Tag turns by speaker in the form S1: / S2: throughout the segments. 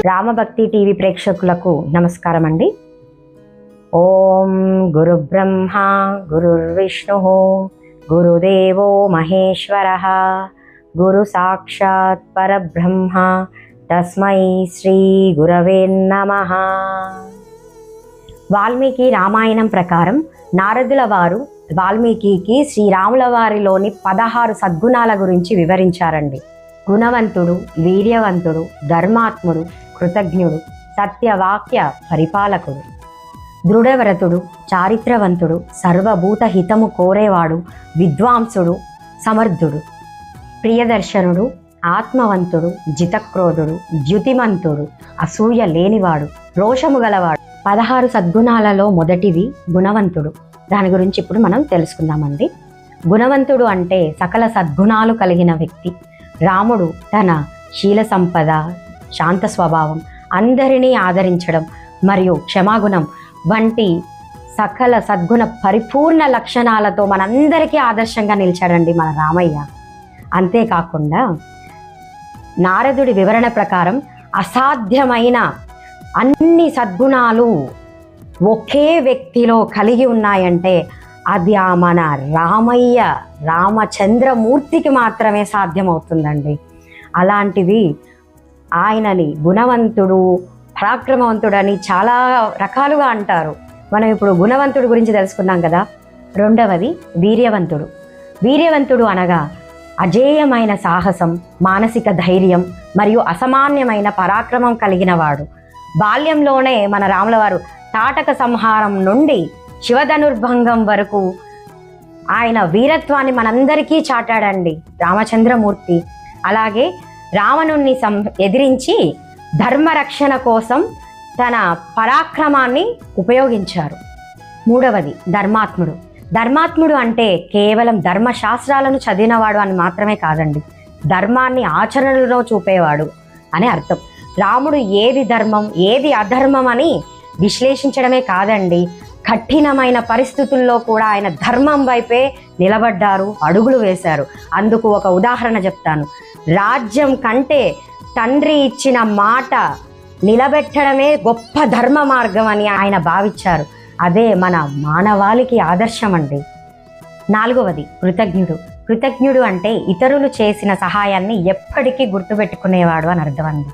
S1: రామభక్తి TV ప్రేక్షకులకు నమస్కారం అండి. ఓం గురు బ్రహ్మ గురుర్విష్ణు గురుదేవో మహేశ్వరః గురు సాక్షాత్ పరబ్రహ్మ తస్మై శ్రీ గురవే నమః. వాల్మీకి రామాయణం ప్రకారం నారదుల వారు వాల్మీకి శ్రీరాముల వారిలోని 16 సద్గుణాల గురించి వివరించారండి. గుణవంతుడు, వీర్యవంతుడు, ధర్మాత్ముడు, కృతజ్ఞుడు, సత్యవాక్య పరిపాలకుడు, దృఢవ్రతుడు, చారిత్రవంతుడు, సర్వభూత హితము కోరేవాడు, విద్వాంసుడు, సమర్థుడు, ప్రియదర్శనుడు, ఆత్మవంతుడు, జితక్రోధుడు, ద్యుతిమంతుడు, అసూయ లేనివాడు, రోషము గలవాడు. 16 సద్గుణాలలో మొదటిది గుణవంతుడు. దాని గురించి ఇప్పుడు మనం తెలుసుకుందామండి. గుణవంతుడు అంటే సకల సద్గుణాలు కలిగిన వ్యక్తి. రాముడు తన శీల సంపద, శాంత స్వభావం, అందరినీ ఆదరించడం మరియు క్షమాగుణం వంటి సకల సద్గుణ పరిపూర్ణ లక్షణాలతో మనందరికీ ఆదర్శంగా నిలిచాడండి మన రామయ్య. అంతేకాకుండా నారదుడి వివరణ ప్రకారం అసాధ్యమైన అన్ని సద్గుణాలు ఒకే వ్యక్తిలో కలిగి ఉన్నాయంటే అది మన రామయ్య రామచంద్రమూర్తికి మాత్రమే సాధ్యమవుతుందండి. అలాంటిది ఆయనని గుణవంతుడు, పరాక్రమవంతుడని చాలా రకాలుగా అంటారు. మనం ఇప్పుడు గుణవంతుడు గురించి తెలుసుకున్నాం కదా. రెండవది వీర్యవంతుడు. వీర్యవంతుడు అనగా అజేయమైన సాహసం, మానసిక ధైర్యం మరియు అసామాన్యమైన పరాక్రమం కలిగిన వాడు. బాల్యంలోనే మన రాముల వారు తాటక సంహారం నుండి శివధనుర్భంగం వరకు ఆయన వీరత్వాన్ని మనందరికీ చాటాడండి రామచంద్రమూర్తి. అలాగే రావణుణ్ణి ఎదిరించి ధర్మరక్షణ కోసం తన పరాక్రమాన్ని ఉపయోగించారు. మూడవది ధర్మాత్ముడు. ధర్మాత్ముడు అంటే కేవలం ధర్మశాస్త్రాలను చదివినవాడు అని మాత్రమే కాదండి, ధర్మాన్ని ఆచరణలో చూపేవాడు అని అర్థం. రాముడు ఏది ధర్మం ఏది అధర్మం అని విశ్లేషించడమే కాదండి, కఠినమైన పరిస్థితుల్లో కూడా ఆయన ధర్మం వైపే నిలబడ్డారు, అడుగులు వేశారు. అందుకు ఒక ఉదాహరణ చెప్తాను. రాజ్యం కంటే తండ్రి ఇచ్చిన మాట నిలబెట్టడమే గొప్ప ధర్మ మార్గం అని ఆయన భావించారు. అదే మన మానవాళికి ఆదర్శం అండి. నాలుగవది కృతజ్ఞుడు. కృతజ్ఞుడు అంటే ఇతరులు చేసిన సహాయాన్ని ఎప్పటికీ గుర్తుపెట్టుకునేవాడు అని అర్థం అండి.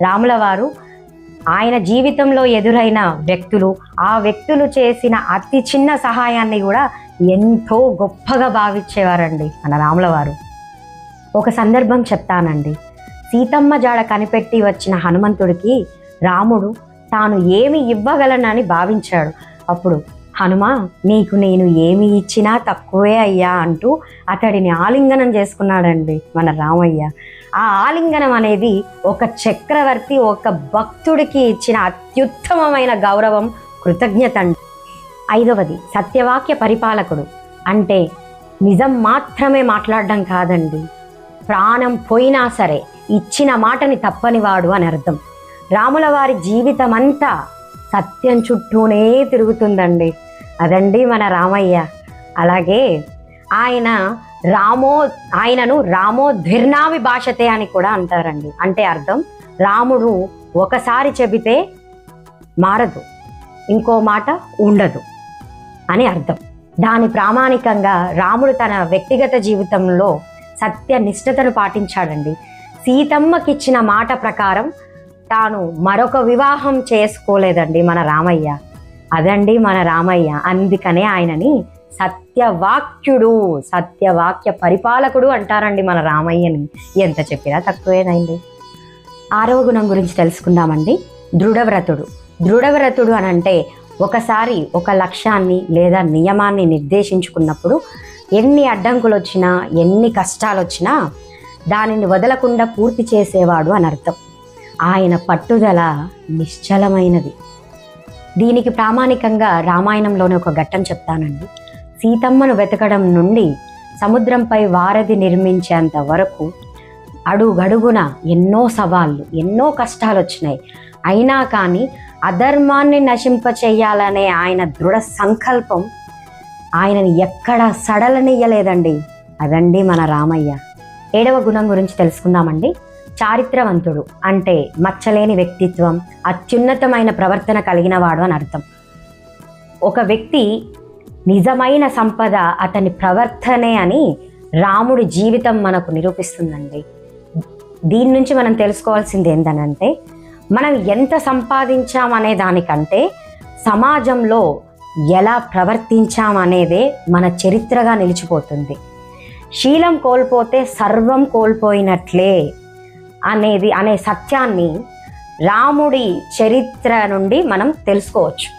S1: రాముల వారు ఆయన జీవితంలో ఎదురైన వ్యక్తులు, ఆ వ్యక్తులు చేసిన అతి చిన్న సహాయాన్ని కూడా ఎంతో గొప్పగా భావించేవారండి మన రాముల వారు. ఒక సందర్భం చెప్తానండి. సీతమ్మ జాడ కనిపెట్టి వచ్చిన హనుమంతుడికి రాముడు తాను ఏమి ఇవ్వగలనని భావించాడు. అప్పుడు హనుమ, నీకు నేను ఏమి ఇచ్చినా తక్కువే అయ్యా అంటూ అతడిని ఆలింగనం చేసుకున్నాడండి మన రామయ్య. ఆ ఆలింగనం అనేది ఒక చక్రవర్తి ఒక భక్తుడికి ఇచ్చిన అత్యుత్తమమైన గౌరవం, కృతజ్ఞత అండి. ఐదవది సత్యవాక్య పరిపాలకుడు. అంటే నిజం మాత్రమే మాట్లాడడం కాదండి, ప్రాణం పోయినా సరే ఇచ్చిన మాటని తప్పనివాడు అని అర్థం. రాముల వారి జీవితం అంతా సత్యం చుట్టూనే తిరుగుతుందండి. అదండి మన రామయ్య. అలాగే ఆయనను రామోద్విర్నావి భాషతే అని కూడా అంటారండి. అంటే అర్థం, రాముడు ఒకసారి చెబితే మారదు, ఇంకో మాట ఉండదు అని అర్థం. దాని ప్రామాణికంగా రాముడు తన వ్యక్తిగత జీవితంలో సత్యనిష్టతను పాటించాడండి. సీతమ్మకిచ్చిన మాట ప్రకారం తాను మరొక వివాహం చేసుకోలేదండి మన రామయ్య. అదండి మన రామయ్య. అందుకనే ఆయనని సత్యవాక్యుడు, సత్యవాక్య పరిపాలకుడు అంటారండి మన రామయ్యని. ఎంత చెప్పినా తక్కువేనండి. 6వ గుణం గురించి తెలుసుకుందామండి. దృఢవ్రతుడు. దృఢవ్రతుడు అని అంటే ఒకసారి ఒక లక్ష్యాన్ని లేదా నియమాన్ని నిర్దేశించుకున్నప్పుడు ఎన్ని అడ్డంకులు వచ్చినా, ఎన్ని కష్టాలు వచ్చినా దానిని వదలకుండా పూర్తి చేసేవాడు అని అర్థం. ఆయన పట్టుదల నిశ్చలమైనది. దీనికి ప్రామాణికంగా రామాయణంలోని ఒక ఘట్టం చెప్తానండి. సీతమ్మను వెతకడం నుండి సముద్రంపై వారధి నిర్మించేంత వరకు అడుగడుగున ఎన్నో సవాళ్ళు, ఎన్నో కష్టాలు వచ్చినాయి. అయినా కానీ అధర్మాన్ని నశింపచేయాలనే ఆయన దృఢ సంకల్పం ఆయనని ఎక్కడా సడలనియ్యలేదండి. అదండి మన రామయ్య. 7వ గుణం గురించి తెలుసుకుందామండి. చారిత్రవంతుడు అంటే మచ్చలేని వ్యక్తిత్వం, అత్యున్నతమైన ప్రవర్తన కలిగిన వాడు అని అర్థం. ఒక వ్యక్తి నిజమైన సంపద అతని ప్రవర్తనే అని రాముడి జీవితం మనకు నిరూపిస్తుందండి. దీని నుంచి మనం తెలుసుకోవాల్సింది ఏంటనంటే, మనం ఎంత సంపాదించామనే దానికంటే సమాజంలో ఎలా ప్రవర్తించామనేదే మన చరిత్రగా నిలిచిపోతుంది. శీలం కోల్పోతే సర్వం కోల్పోయినట్లే అనే సత్యాన్ని రాముడి చరిత్ర నుండి మనం తెలుసుకోవచ్చు.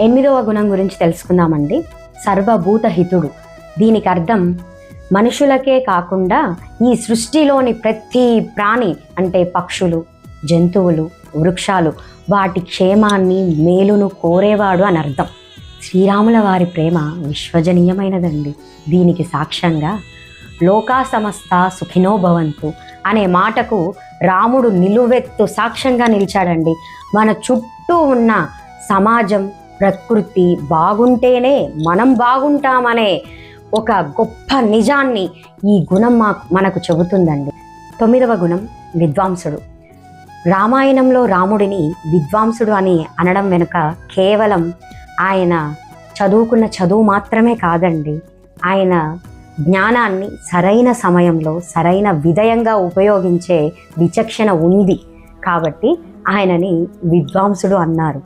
S1: 8వ గుణం గురించి తెలుసుకుందామండి. సర్వభూత హితుడు. దీనికి అర్థం మనుషులకే కాకుండా ఈ సృష్టిలోని ప్రతి ప్రాణి అంటే పక్షులు, జంతువులు, వృక్షాలు వాటి క్షేమాన్ని మేలును కోరేవాడు అని అర్థం. శ్రీరాముల వారి ప్రేమ విశ్వజనీయమైనదండి. దీనికి సాక్ష్యంగా లోకా సమస్త సుఖినో భవంతు అనే మాటకు రాముడు నిలువెత్తు సాక్ష్యంగా నిలిచాడండి. మన చుట్టూ ఉన్న సమాజం, ప్రకృతి బాగుంటేనే మనం బాగుంటామనే ఒక గొప్ప నిజాన్ని ఈ గుణం మనకు చెబుతుందండి. 9వ గుణం విద్వాంసుడు. రామాయణంలో రాముడిని విద్వాంసుడు అని అనడం వెనుక కేవలం ఆయన చదువుకున్న చదువు మాత్రమే కాదండి, ఆయన జ్ఞానాన్ని సరైన సమయంలో సరైన విధంగా ఉపయోగించే విచక్షణ ఉంది కాబట్టి ఆయనని విద్వాంసుడు అన్నారు.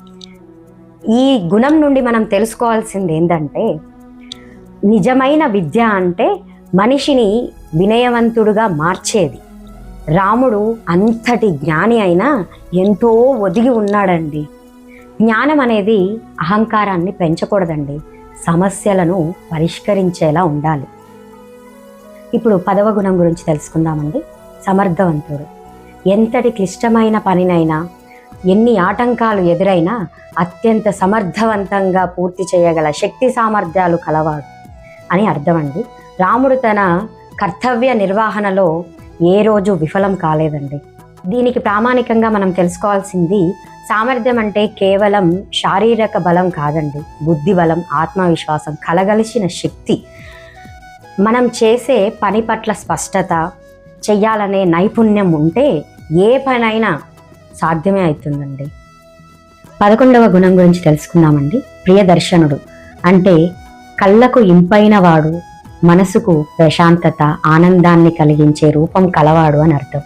S1: ఈ గుణం నుండి మనం తెలుసుకోవాల్సింది ఏంటంటే, నిజమైన విద్య అంటే మనిషిని వినయవంతుడుగా మార్చేది. రాముడు అంతటి జ్ఞాని అయినా ఎంతో ఒదిగి ఉన్నాడండి. జ్ఞానం అనేది అహంకారాన్ని పెంచకూడదండి, సమస్యలను పరిష్కరించేలా ఉండాలి. ఇప్పుడు 10వ గుణం గురించి తెలుసుకుందామండి. సమర్థవంతుడు. ఎంతటి క్లిష్టమైన పనినైనా, ఎన్ని ఆటంకాలు ఎదురైనా అత్యంత సమర్థవంతంగా పూర్తి చేయగల శక్తి సామర్థ్యాలు కలవాడు అని అర్థం అండి. రాముడు తన కర్తవ్య నిర్వహణలో ఏ రోజు విఫలం కాలేదండి. దీనికి ప్రామాణికంగా మనం తెలుసుకోవాల్సింది, సామర్థ్యం అంటే కేవలం శారీరక బలం కాదండి, బుద్ధి బలం, ఆత్మవిశ్వాసం కలగలిసిన శక్తి. మనం చేసే పని పట్ల స్పష్టత, చెయ్యాలనే నైపుణ్యం ఉంటే ఏ పనైనా సాధ్యమే అవుతుందండి. 11వ గుణం గురించి తెలుసుకుందామండి. ప్రియదర్శనుడు అంటే కళ్ళకు ఇంపైన వాడు, మనసుకు ప్రశాంతత, ఆనందాన్ని కలిగించే రూపం కలవాడు అని అర్థం.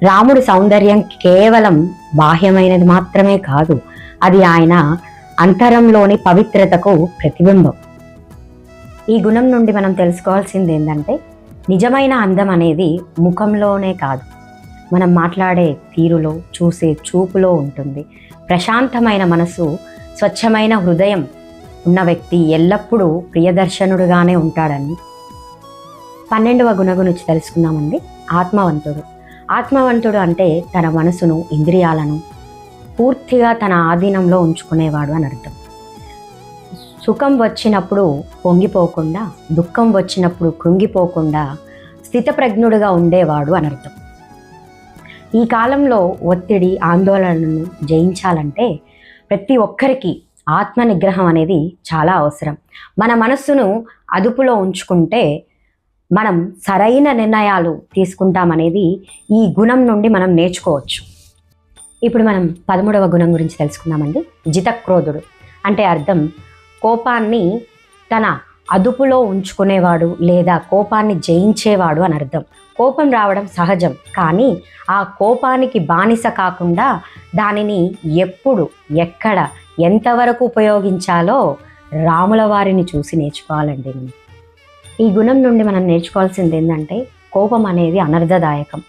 S1: రాముడి సౌందర్యం కేవలం బాహ్యమైనది మాత్రమే కాదు, అది ఆయన అంతరంలోని పవిత్రతకు ప్రతిబింబం. ఈ గుణం నుండి మనం తెలుసుకోవాల్సింది ఏంటంటే, నిజమైన అందం అనేది ముఖంలోనే కాదు, మనం మాట్లాడే తీరులో, చూసే చూపులో ఉంటుంది. ప్రశాంతమైన మనసు, స్వచ్ఛమైన హృదయం ఉన్న వ్యక్తి ఎల్లప్పుడూ ప్రియదర్శనుడుగానే ఉంటాడని. 12వ గుణ గురించి తెలుసుకుందామండి. ఆత్మవంతుడు. ఆత్మవంతుడు అంటే తన మనసును, ఇంద్రియాలను పూర్తిగా తన ఆధీనంలో ఉంచుకునేవాడు అని అర్థం. సుఖం వచ్చినప్పుడు పొంగిపోకుండా, దుఃఖం వచ్చినప్పుడు కృంగిపోకుండా స్థితప్రజ్ఞుడుగా ఉండేవాడు అని అర్థం. ఈ కాలంలో ఒత్తిడి, ఆందోళనను జయించాలంటే ప్రతి ఒక్కరికి ఆత్మ నిగ్రహం అనేది చాలా అవసరం. మన మనస్సును అదుపులో ఉంచుకుంటే మనం సరైన నిర్ణయాలు తీసుకుంటామనేది ఈ గుణం నుండి మనం నేర్చుకోవచ్చు. ఇప్పుడు మనం 13వ గుణం గురించి తెలుసుకుందామండి. జితక్రోధుడు అంటే అర్థం కోపాన్ని తన అదుపులో ఉంచుకునేవాడు లేదా కోపాన్ని జయించేవాడు అని అర్థం. కోపం రావడం సహజం, కానీ ఆ కోపానికి బానిస కాకుండా దానిని ఎప్పుడు, ఎక్కడ, ఎంతవరకు ఉపయోగించాలో రాముల వారిని చూసి నేర్చుకోవాలండి. ఈ గుణం నుండి మనం నేర్చుకోవాల్సింది ఏంటంటే, కోపం అనేది అనర్థదాయకం.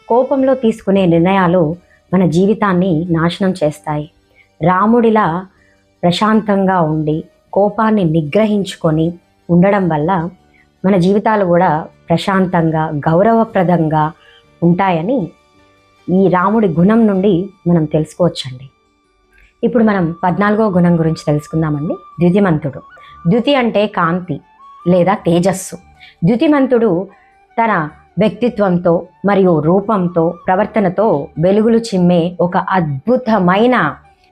S1: కోపంలో తీసుకునే నిర్ణయాలు మన జీవితాన్ని నాశనం చేస్తాయి. రాముడిలా ప్రశాంతంగా ఉండి కోపాన్ని నిగ్రహించుకొని ఉండడం వల్ల మన జీవితాలు కూడా ప్రశాంతంగా, గౌరవప్రదంగా ఉంటాయని ఈ రాముడి గుణం నుండి మనం తెలుసుకోవచ్చండి. ఇప్పుడు మనం 14వ గుణం గురించి తెలుసుకుందామండి. ద్యుతిమంతుడు. ద్యుతి అంటే కాంతి లేదా తేజస్సు. ద్యుతిమంతుడు తన వ్యక్తిత్వంతో మరియు రూపంతో, ప్రవర్తనతో వెలుగులు చిమ్మే ఒక అద్భుతమైన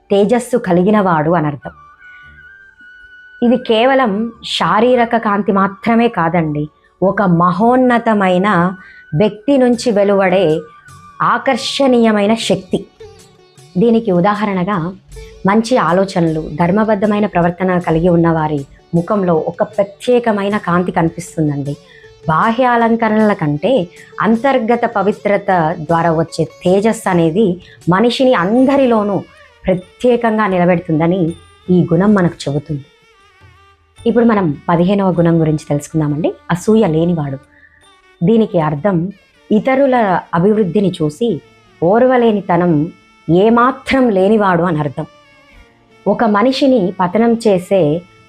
S1: తేజస్సు కలిగిన వాడు అని అర్థం. ఇది కేవలం శారీరక కాంతి మాత్రమే కాదండి, ఒక మహోన్నతమైన వ్యక్తి నుంచి వెలువడే ఆకర్షణీయమైన శక్తి. దీనికి ఉదాహరణగా మంచి ఆలోచనలు, ధర్మబద్ధమైన ప్రవర్తన కలిగి ఉన్నవారి ముఖంలో ఒక ప్రత్యేకమైన కాంతి కనిపిస్తుందండి. బాహ్య అలంకరణల కంటే అంతర్గత పవిత్రత ద్వారా వచ్చే తేజస్సు అనేది మనిషిని అందరిలోనూ ప్రత్యేకంగా నిలబెడుతుందని ఈ గుణం మనకు చెబుతుంది. ఇప్పుడు మనం 15వ గుణం గురించి తెలుసుకుందామండి. అసూయ లేనివాడు. దీనికి అర్థం ఇతరుల అభివృద్ధిని చూసి ఓర్వలేనితనం ఏమాత్రం లేనివాడు అని అర్థం. ఒక మనిషిని పతనం చేసే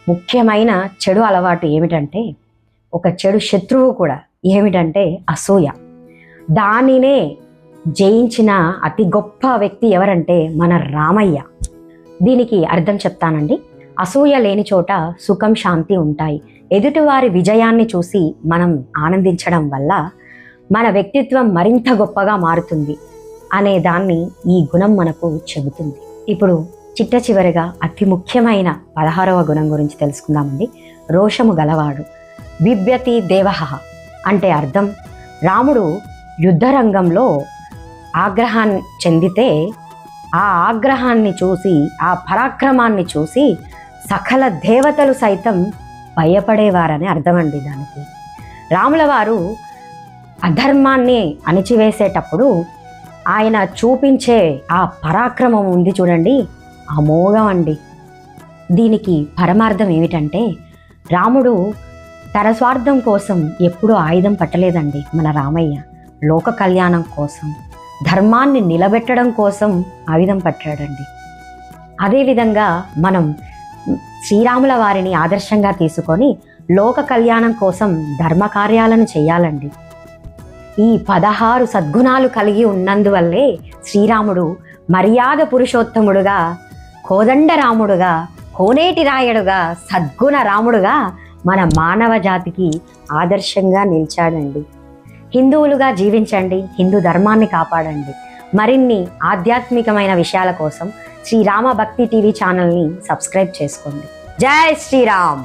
S1: ముఖ్యమైన చెడు అలవాటు ఏమిటంటే, ఒక చెడు శత్రువు కూడా ఏమిటంటే అసూయ. దానినే జయించిన అతి గొప్ప వ్యక్తి ఎవరంటే మన రామయ్య. దీనికి అర్థం చెప్తానండి. అసూయ లేని చోట సుఖం, శాంతి ఉంటాయి. ఎదుటివారి విజయాన్ని చూసి మనం ఆనందించడం వల్ల మన వ్యక్తిత్వం మరింత గొప్పగా మారుతుంది అనే దాన్ని ఈ గుణం మనకు చెబుతుంది. ఇప్పుడు చిట్ట చివరిగా అతి ముఖ్యమైన 16వ గుణం గురించి తెలుసుకుందామండి. రోషము గలవాడు. బిభ్యతి దేవః అంటే అర్థం, రాముడు యుద్ధరంగంలో ఆగ్రహాన్ని చెందితే ఆ ఆగ్రహాన్ని చూసి, ఆ పరాక్రమాన్ని చూసి సకల దేవతలు సైతం భయపడేవారని అర్థమండి దానికి. రాముల వారు అధర్మాన్ని అణిచివేసేటప్పుడు ఆయన చూపించే ఆ పరాక్రమం ఉంది చూడండి, అమోఘం అండి. దీనికి పరమార్థం ఏమిటంటే, రాముడు తన స్వార్థం కోసం ఎప్పుడూ ఆయుధం పట్టలేదండి. మన రామయ్య లోక కళ్యాణం కోసం, ధర్మాన్ని నిలబెట్టడం కోసం ఆయుధం పట్టాడండి. అదేవిధంగా మనం శ్రీరాముల వారిని ఆదర్శంగా తీసుకొని లోక కళ్యాణం కోసం ధర్మ కార్యాలను చేయాలండి. ఈ 16 సద్గుణాలు కలిగి ఉన్నందువల్లే శ్రీరాముడు మర్యాద పురుషోత్తముడుగా, కోదండ రాముడుగా, కోనేటి రాయడుగా, సద్గుణ రాముడుగా మన మానవ జాతికి ఆదర్శంగా నిలిచాడండి. హిందువులుగా జీవించండి, హిందూ ధర్మాన్ని కాపాడండి. మరిన్ని ఆధ్యాత్మికమైన విషయాల కోసం శ్రీరామ భక్తి టీవీ ఛానల్ని సబ్స్క్రైబ్ చేసుకోండి. జై శ్రీరామ్.